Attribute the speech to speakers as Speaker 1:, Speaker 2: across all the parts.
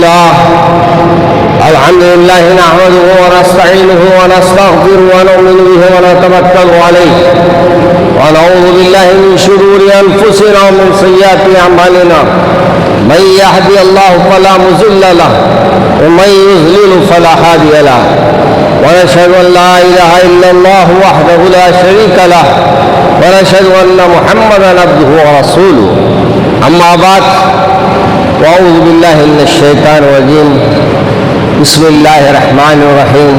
Speaker 1: لله الحمد لله نحمده ونستعينه ونستغفره ونؤمن به ونتوكل عليه ونعوذ بالله من شرور أنفسنا ومن سيئات أعمالنا من يهدي الله فلا مضل له ومن يضلل فلا هادي له ونشهد أن لا إله إلا الله وحده لا شريك له ونشهد أن محمدا عبده ورسوله أما بعد وأعوذ بالله من الشيطان الرجيم بسم الله الرحمن الرحيم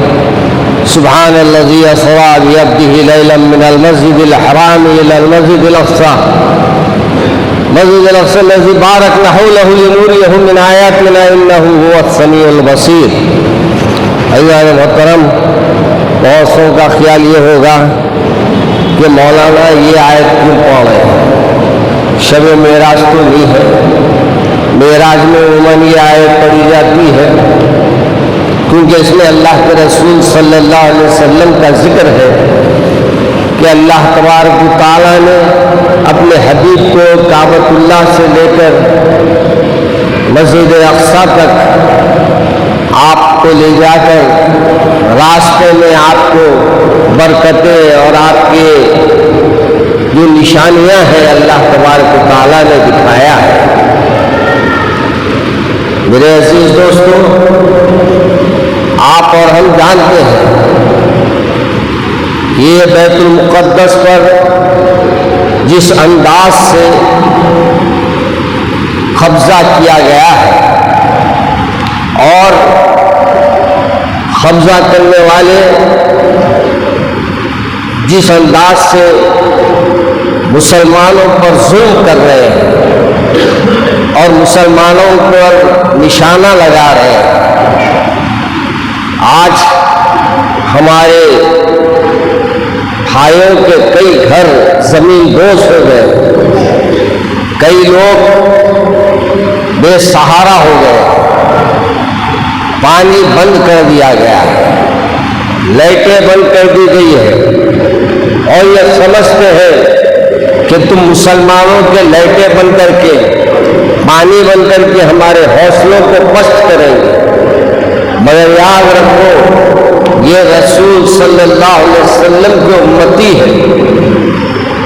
Speaker 1: سبحان الذي أسرى بعبده ليلا من المسجد الحرام إلى المسجد الأقصى مسجد الأقصى الذي باركنا حوله لنريه من آياتنا إنه هو السميع البصير. ایھا محترم، بہتوں کا خیال یہ ہوگا کہ مولانا یہ آیت کیوں پڑھ رہے ہیں؟ شب معراج تو نہیں ہے، معراج میں عموماً یہ آیت پڑھی جاتی ہے کیونکہ اس میں اللہ کے رسول صلی اللہ علیہ وسلم کا ذکر ہے کہ اللہ تبارک و تعالیٰ نے اپنے حبیب کو کعبۃ اللہ سے لے کر مسجد اقصیٰ تک آپ کو لے جا کر راستے میں آپ کو برکتیں اور آپ کے جو نشانیاں ہیں اللہ تبارک و تعالیٰ نے دکھایا ہے. میرے عزیز دوستوں، آپ اور ہم جانتے ہیں کہ یہ بیت المقدس پر جس انداز سے قبضہ کیا گیا ہے اور قبضہ کرنے والے جس انداز سے مسلمانوں پر ظلم کر رہے ہیں اور مسلمانوں پر نشانہ لگا رہے ہیں. آج ہمارے بھائیوں کے کئی گھر زمین دوز ہو گئے، کئی لوگ بے سہارا ہو گئے، پانی بند کر دیا گیا، لائٹیں بند کر دی گئی ہے اور یہ سمجھتے ہیں کہ تم مسلمانوں کے لائٹیں بند کر کے پانی بند کر کے ہمارے حوصلوں کو پست کریں گے. مگر یاد رکھو، یہ رسول صلی اللہ علیہ وسلم کے امتی ہے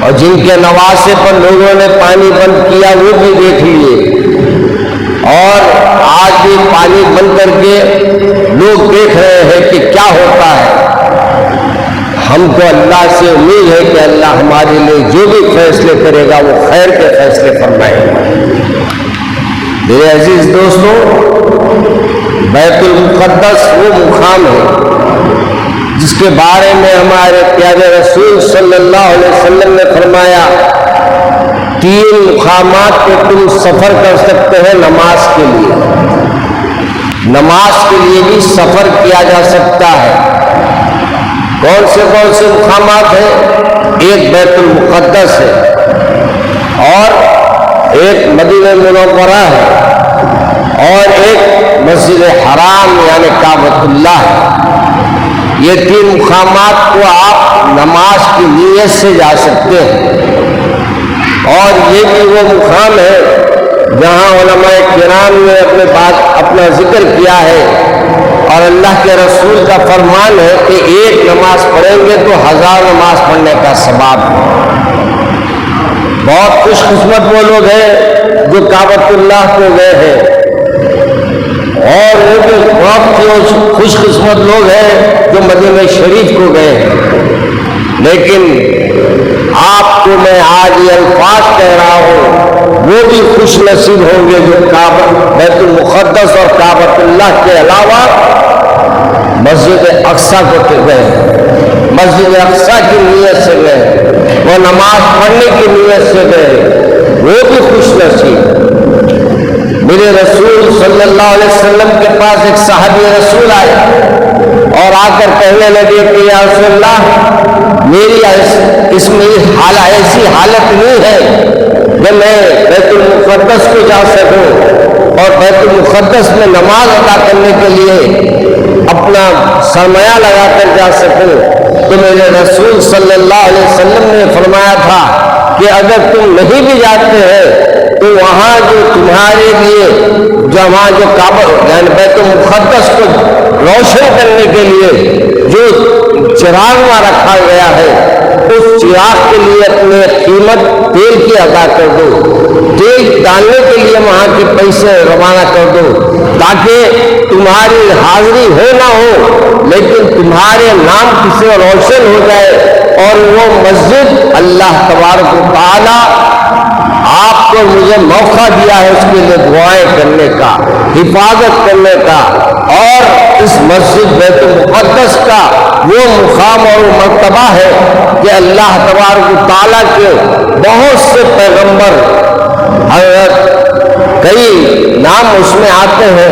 Speaker 1: اور جن کے نواسے پر لوگوں نے پانی بند کیا وہ بھی دیکھ لیے اور آج بھی پانی بند کر کے لوگ دیکھ رہے ہیں کہ کیا ہوتا ہے. ہم کو اللہ سے امید ہے کہ اللہ ہمارے لیے جو بھی فیصلے کرے گا وہ خیر کے فیصلے فرمائے گا. میرے عزیز دوستوں، بیت المقدس وہ مقام ہے جس کے بارے میں ہمارے پیارے رسول صلی اللہ علیہ وسلم نے فرمایا 3 مقامات پہ تم سفر کر سکتے ہیں نماز کے لیے. نماز کے لیے بھی سفر کیا جا سکتا ہے. کون سے مقامات ہیں؟ ایک بیت المقدس ہے اور ایک مدینہ منورہ ہے اور ایک مسجد حرام یعنی کعبۃ اللہ ہے. یہ 3 مقامات کو آپ نماز کی نیت سے جا سکتے ہیں اور یہ بھی وہ مقام ہے جہاں علماء کرام نے اپنا ذکر کیا ہے اور اللہ کے رسول کا فرمان ہے کہ ایک نماز پڑھیں گے تو 1000 نماز پڑھنے کا ثواب ہے. بہت خوش قسمت وہ لوگ ہیں جو کعبۃ اللہ کو گئے ہیں اور وہ بھی بہت خوش قسمت لوگ ہیں جو مدینہ شریف کو گئے ہیں. لیکن آپ کو میں آج یہ الفاظ کہہ رہا ہوں، وہ بھی خوش نصیب ہوں گے جو بیت المقدس اور کعبۃ اللہ کے علاوہ مسجد اقصیٰ کو گئے، مسجد اقصیٰ کی نیت سے گئے، وہ نماز پڑھنے کی نیت سے گئے، وہ بھی خوش نصیب. میرے رسول صلی اللہ علیہ وسلم کے پاس ایک صحابی رسول آئے اور آ کر کہنے لگے کہ یا رسول اللہ، میری اس میں ایسی حالت نہیں ہے کہ میں بیت المقدس کو جا سکوں اور بیت المقدس میں نماز ادا کرنے کے لیے اپنا سرمایہ لگا کر جا سکوں. تو میرے رسول صلی اللہ علیہ وسلم نے فرمایا تھا کہ اگر تم نہیں بھی جاتے ہیں تو وہاں جو تمہارے لیے جہاں جو کعبہ یعنی بیت المقدس کو روشن کرنے کے لیے جو چراغ وہاں رکھا گیا ہے اس چراغ کے لیے اپنے قیمت تیل کی ادا کر دو، تیل ڈالنے کے لیے وہاں کے پیسے روانہ کر دو تاکہ تمہاری حاضری ہو نہ ہو لیکن تمہارے نام کسی روشن ہو جائے اور وہ مسجد اللہ تبارک و تعالی آپ کو مجھے موقع دیا ہے اس کے لیے دعائیں کرنے کا، حفاظت کرنے کا، اور اس مسجد بیت المقدس کا وہ مقام اور مرتبہ ہے کہ اللہ تبارک و تعالیٰ کے بہت سے پیغمبر حضرت کئی نام اس میں آتے ہیں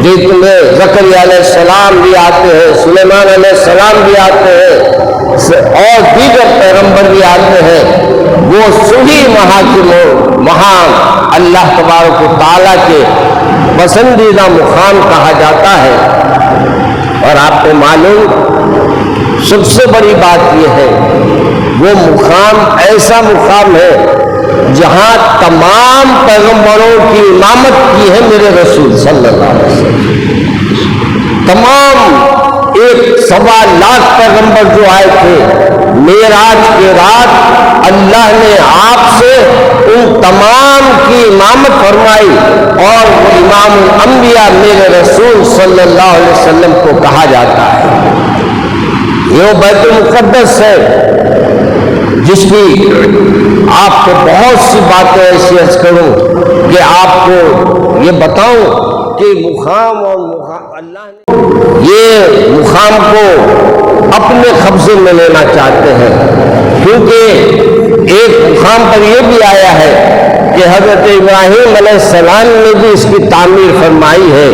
Speaker 1: جس میں زکریا علیہ السلام بھی آتے ہیں، سلیمان علیہ السلام بھی آتے ہیں اور دیگر پیغمبر بھی آتے ہیں۔ وہ سبھی وہاں اللہ تبارک و تعالیٰ کے پسندیدہ مقام کہا جاتا ہے۔ اور آپ کو معلوم سب سے بڑی بات یہ ہے وہ مقام ایسا مقام ہے جہاں تمام پیغمبروں کی امامت کی ہے میرے رسول صلی اللہ علیہ وسلم۔ تمام 1.25 پیغمبر جو آئے تھے معراج کے رات اللہ نے آپ سے ان تمام کی امامت فرمائی اور وہ امام الانبیاء میرے رسول صلی اللہ علیہ وسلم کو کہا جاتا ہے۔ یہ بیت المقدس ہے جس کی آپ کو بہت سی باتیں ایسی عرض کروں کہ آپ کو یہ بتاؤں کہ مقام اور اللہ نے یہ مقام کو اپنے قبضے میں لینا چاہتے ہیں، کیونکہ ایک مقام پر یہ بھی آیا ہے کہ حضرت ابراہیم علیہ السلام نے بھی اس کی تعمیر فرمائی ہے،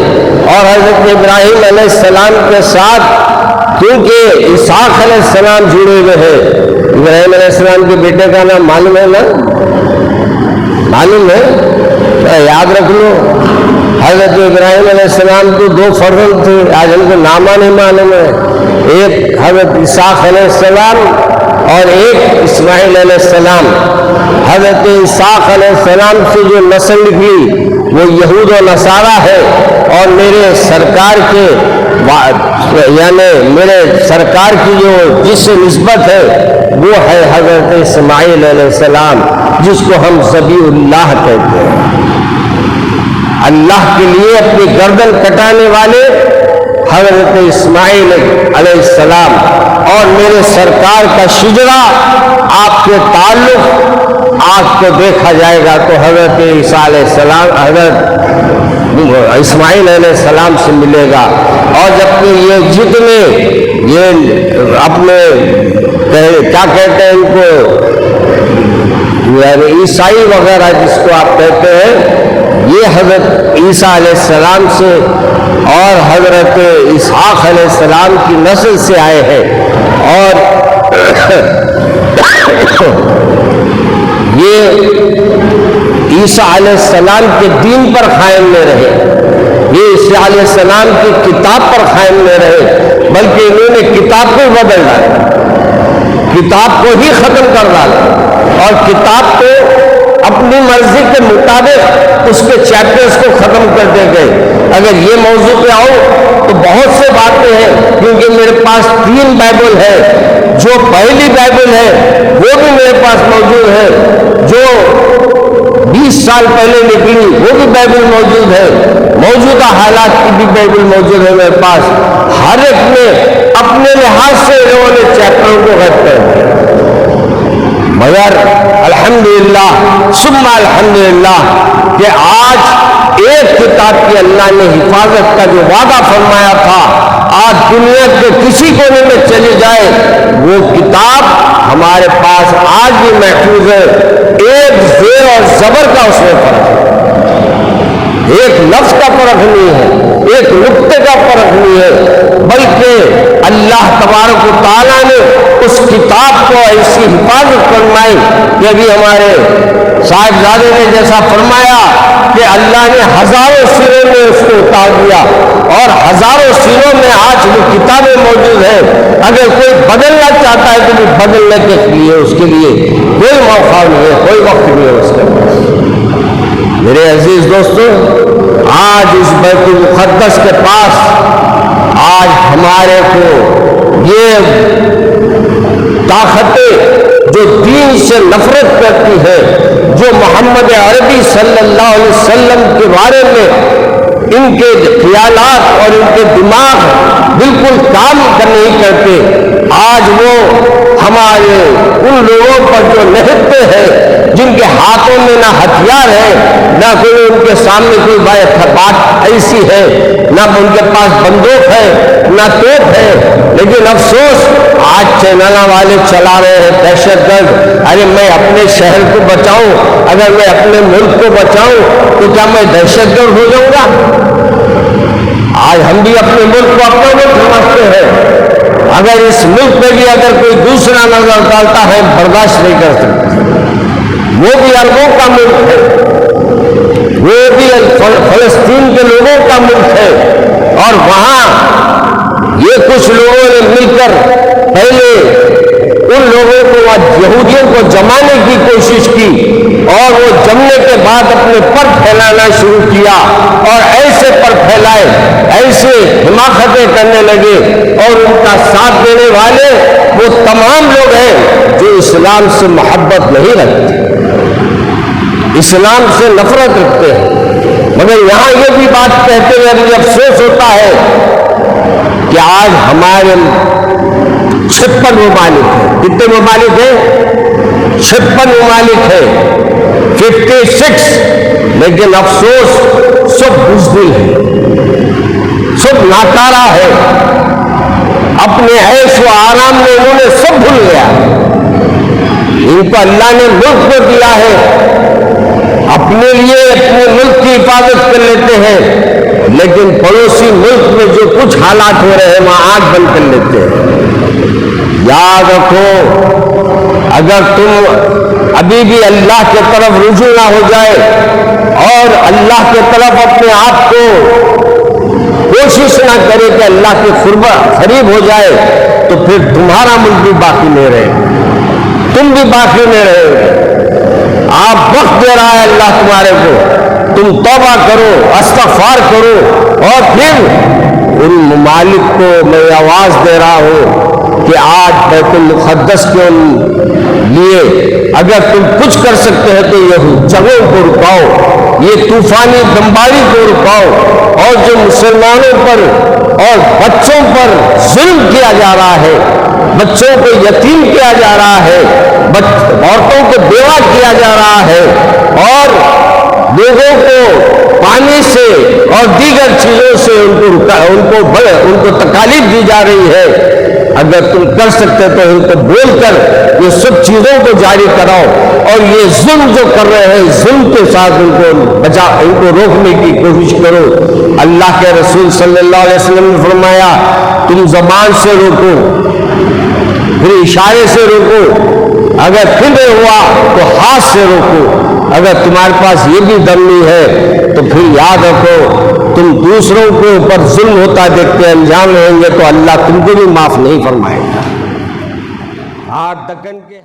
Speaker 1: اور حضرت ابراہیم علیہ السلام کے ساتھ کیونکہ اسحاق علیہ السلام جڑے ہوئے ہیں۔ ابراہیم علیہ السلام کے بیٹے کا نام معلوم ہے نا؟ معلوم ہے؟ یاد رکھ لو، حضرت ابراہیم علیہ السلام کو 2 فرزند تھے، آج ہم کو نامہ نہیں معلوم ہے، ایک حضرت اسحاق علیہ السلام اور ایک اسماعیل علیہ السلام۔ حضرت اسحاق علیہ السلام سے جو نسل نکلی وہ یہود و نصارہ ہے، اور میرے سرکار کے یعنی میرے سرکار کی جو جس سے نسبت ہے وہ ہے حضرت اسماعیل علیہ السلام، جس کو ہم ذبیح اللہ کہتے ہیں، اللہ کے لیے اپنی گردن کٹانے والے حضرت اسماعیل علیہ السلام۔ اور میرے سرکار کا شجرا آپ کے تعلق آپ کو دیکھا جائے گا تو حضرت عیسیٰ علیہ السلام حضرت اسماعیل علیہ السلام سے ملے گا۔ اور جبکہ یہ جتنے یہ اپنے کیا کہتے ہیں ان کو یعنی عیسائی وغیرہ جس کو آپ کہتے ہیں، یہ حضرت عیسیٰ علیہ السلام سے اور حضرت اسحاق علیہ السلام کی نسل سے آئے ہیں، اور یہ عیسیٰ علیہ السلام کے دین پر قائم نہیں رہے، یہ عیسیٰ علیہ السلام کی کتاب پر قائم نہیں رہے، بلکہ انہوں نے کتاب کو بدل ڈالا، کتاب کو ہی ختم کر ڈالا، اور کتاب کو اپنی مرضی کے مطابق اس کے چیپٹرز کو ختم کر دے گئے۔ اگر یہ موضوع پہ آؤ تو بہت سے باتیں ہیں، کیونکہ میرے پاس 3 بائبل ہے، جو پہلی بائبل ہے وہ بھی میرے پاس موجود ہے، جو 20 سال پہلے نکلی وہ بھی بائبل موجود ہے، موجودہ حالات کی بھی بائبل موجود ہے میرے پاس۔ ہر ایک میں اپنے لحاظ سے انہوں نے چیپٹروں کو غائب کر دیا، مگر الحمدللہ ثم الحمدللہ کہ آج ایک کتاب کی اللہ نے حفاظت کا جو وعدہ فرمایا تھا آج دنیا کے کسی کونے میں چلی جائے وہ کتاب ہمارے پاس آج بھی محفوظ ہے۔ ایک زیر اور زبر کا اس میں فرق ہے، ایک لفظ کا فرق نہیں ہے، ایک نقطے کا فرق نہیں ہے، بلکہ اللہ تبارک و تعالیٰ نے اس کتاب کو ایسی حفاظت فرمائی کہ ابھی ہمارے صاحبزادے نے جیسا فرمایا کہ اللہ نے ہزاروں سیروں میں اس کو اتار دیا، اور ہزاروں سیروں میں آج وہ کتابیں موجود ہیں۔ اگر کوئی بدلنا چاہتا ہے تو بھی بدلنے کے لیے اس کے لیے کوئی موقع نہیں ہے، کوئی وقت نہیں ہے اس کے پاس۔ میرے عزیز دوستو، آج اس بیت المقدس کے پاس آج ہمارے کو یہ طاقتیں جو دین سے نفرت کرتی ہے، جو محمد عربی صلی اللہ علیہ وسلم کے بارے میں ان کے خیالات اور ان کے دماغ بالکل کام نہیں کرتے، آج وہ ہمارے ان لوگوں پر جو نہتے ہیں جن کے ہاتھوں میں نہ ہتھیار ہے، نہ کوئی ان کے سامنے کوئی بات ایسی ہے، نہ ان کے پاس بندوق ہے نہ توپ ہے، لیکن افسوس آج چینلوں والے چلا رہے ہیں دہشت گرد۔ ارے میں اپنے شہر کو بچاؤں، اگر میں اپنے ملک کو بچاؤں تو کیا میں دہشت گرد ہو جاؤں گا؟ آج ہم بھی اپنے ملک کو اپنا ملک سمجھتے ہیں، اگر اس ملک پہ بھی اگر کوئی دوسرا نظر ڈالتا ہے برداشت نہیں کر سکتے۔ وہ بھی عربوں کا ملک ہے، وہ بھی فلسطین کے لوگوں کا ملک ہے، اور وہاں یہ کچھ لوگوں نے مل کر پہلے ان لوگوں کو یہودیوں کو جمانے کی کوشش کی، اور وہ جمنے کے بعد اپنے پر پھیلانا شروع کیا، اور ایسے پر پھیلائے، ایسے حماقتیں کرنے لگے، اور ان کا ساتھ دینے والے وہ تمام لوگ ہیں جو اسلام سے محبت نہیں رکھتے، اسلام سے نفرت رکھتے ہیں۔ مگر یہاں یہ بھی بات کہتے ہوئے مجھے افسوس ہوتا ہے کہ آج ہمارے 56 ممالک ہیں۔ کتنے ممالک ہیں؟ 56 ممالک ہیں، 56، لیکن افسوس سب بزدل ہے، سب ناکارہ ہے، اپنے عیش و آرام میں انہوں نے سب بھول گیا۔ ان کو اللہ نے ملک کو دیا ہے، اپنے لیے اپنے ملک کی حفاظت کر لیتے ہیں، لیکن پڑوسی ملک میں جو کچھ حالات ہو رہے ہیں وہاں آنکھ بند کر لیتے ہیں۔ یاد رکھو، اگر تم ابھی بھی اللہ کے طرف رجوع نہ ہو جائے اور اللہ کے طرف اپنے آپ کو کوشش نہ کرے کہ اللہ کے قریب ہو جائے، تو پھر تمہارا ملک بھی باقی نہیں رہے، تم بھی باقی نہیں رہے گے۔ آپ وقت دے رہا ہے اللہ تمہارے کو، تم توبہ کرو، استغفار کرو، اور پھر ان ممالک کو میں آواز دے رہا ہوں کہ آج بیت المقدس کے لیے اگر تم کچھ کر سکتے ہیں تو یہ جگہوں کو رکاؤ، یہ طوفانی بمباری کو رکاؤ، اور جو مسلمانوں پر اور بچوں پر ظلم کیا جا رہا ہے، بچوں کو یتیم کیا جا رہا ہے، عورتوں کو بیوہ کیا جا رہا ہے، اور لوگوں کو پانی سے اور دیگر چیزوں سے ان کو تکالیف دی جا رہی ہے، اگر تم کر سکتے تو ان کو بول کر یہ سب چیزوں کو جاری کراؤ، اور یہ ظلم جو کر رہے ہیں ظلم کے ساتھ ان کو روکنے کی کوشش کرو۔ اللہ کے رسول صلی اللہ علیہ وسلم نے فرمایا، تم زبان سے روکو، پھر اشارے سے روکو، اگر پھر نہیں ہوا تو ہاتھ سے روکو، اگر تمہارے پاس یہ بھی دم نہیں ہے تو پھر یاد رکھو، تم دوسروں کے اوپر ظلم ہوتا دیکھتے انجام رہیں گے تو اللہ تم کو بھی معاف نہیں فرمائے گا۔ آج دکن کے